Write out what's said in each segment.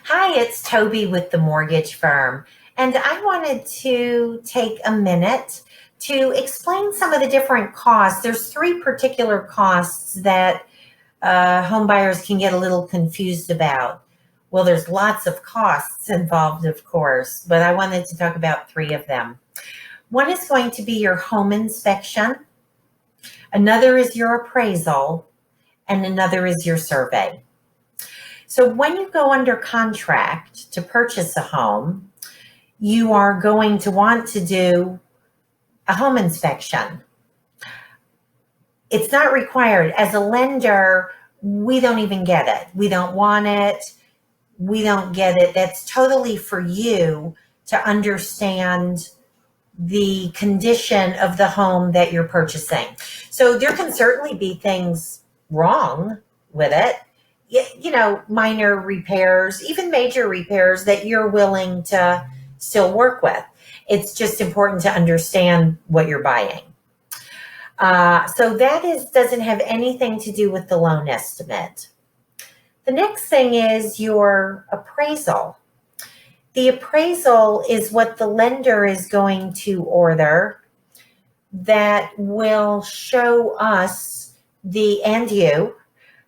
Hi, it's Toby with the mortgage firm, and I wanted to take a minute to explain some of the different costs. There's three particular costs that home buyers can get a little confused about. Well, there's lots of costs involved, of course, but I wanted to talk about three of them. One is going to be your home inspection, another is your appraisal, and another is your survey. So when you go under contract to purchase a home, you are going to want to do a home inspection. It's not required. As a lender, we don't even get it. We don't want it. We don't get it. That's totally for you to understand the condition of the home that you're purchasing. So there can certainly be things wrong with it. Minor repairs, even major repairs that you're willing to still work with. It's just important to understand what you're buying. So that doesn't have anything to do with the loan estimate. The next thing is your appraisal. The appraisal is what the lender is going to order that will show us and you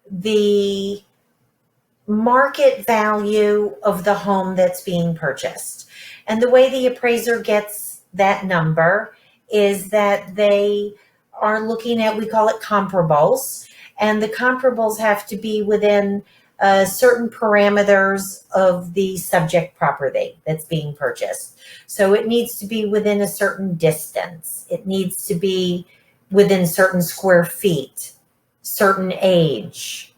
the market value of the home that's being purchased. And the way the appraiser gets that number is that they are looking at, we call it comparables, and the comparables have to be within certain parameters of the subject property that's being purchased. So it needs to be within a certain distance. It needs to be within certain square feet, certain age,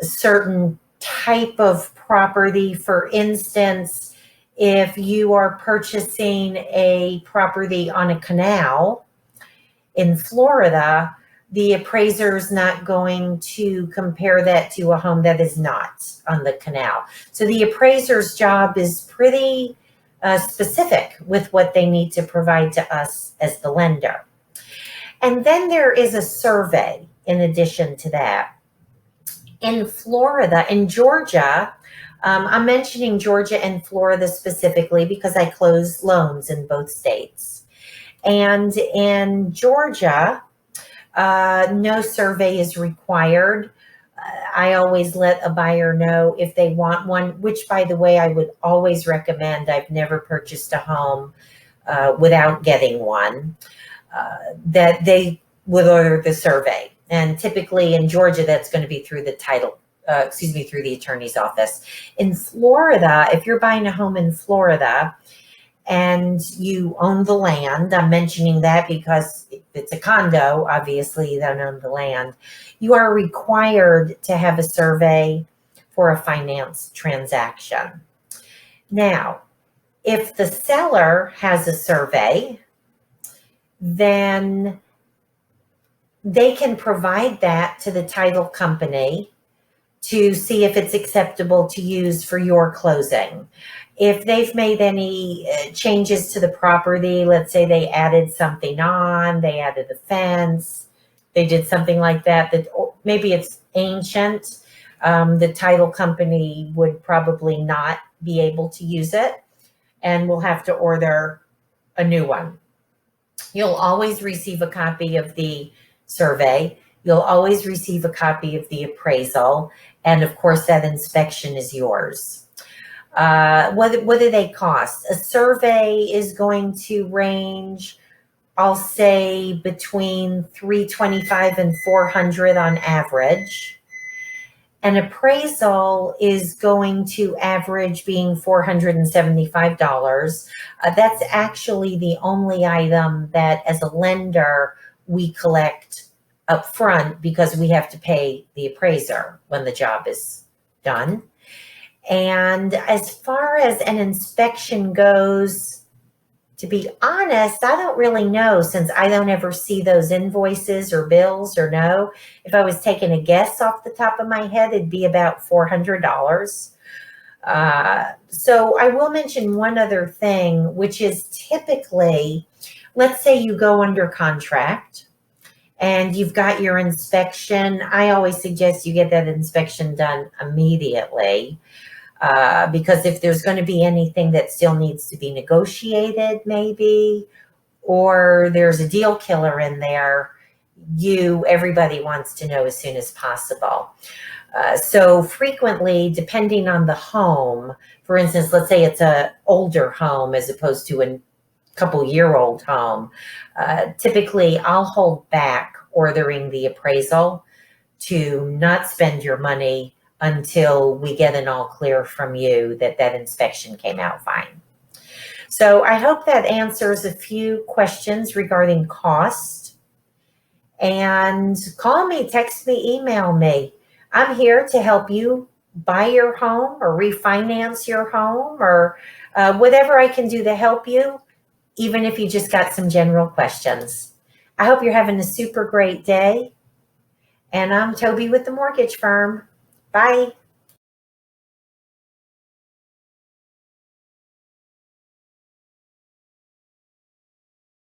a certain type of property. For instance, if you are purchasing a property on a canal in Florida, the appraiser is not going to compare that to a home that is not on the canal. So the appraiser's job is pretty specific with what they need to provide to us as the lender. And then there is a survey in addition to that. In Florida, in Georgia, I'm mentioning Georgia and Florida specifically because I close loans in both states. And in Georgia, no survey is required. I always let a buyer know if they want one, which, by the way, I would always recommend. I've never purchased a home without getting one, that they would order the survey. And typically in Georgia, that's going to be through the through the attorney's office. In Florida, if you're buying a home in Florida and you own the land, I'm mentioning that because if it's a condo, obviously you don't own the land, you are required to have a survey for a finance transaction. Now, if the seller has a survey, then they can provide that to the title company to see if it's acceptable to use for your closing. If they've made any changes to the property, let's say they added something on, they added a fence, they did something like that, maybe it's ancient, the title company would probably not be able to use it and will have to order a new one. You'll always receive a copy of the survey. You'll always receive a copy of the appraisal. And of course, that inspection is yours. What do they cost? A survey is going to range, I'll say, between $325 and $400 on average. An appraisal is going to average being $475. That's actually the only item that, as a lender, we collect upfront because we have to pay the appraiser when the job is done. And as far as an inspection goes, to be honest, I don't really know, since I don't ever see those invoices or bills or know. If I was taking a guess off the top of my head, it'd be about $400. So I will mention one other thing, which is typically, let's say you go under contract and you've got your inspection. I always suggest you get that inspection done immediately. Because if there's going to be anything that still needs to be negotiated, maybe, or there's a deal killer in there, everybody wants to know as soon as possible. So frequently, depending on the home, for instance, let's say it's an older home as opposed to a couple-year-old home, typically I'll hold back ordering the appraisal to not spend your money until we get an all clear from you that that inspection came out fine. So I hope that answers a few questions regarding cost. And call me, text me, email me. I'm here to help you buy your home or refinance your home or whatever I can do to help you, even if you just got some general questions. I hope you're having a super great day. And I'm Toby with the mortgage firm. Bye.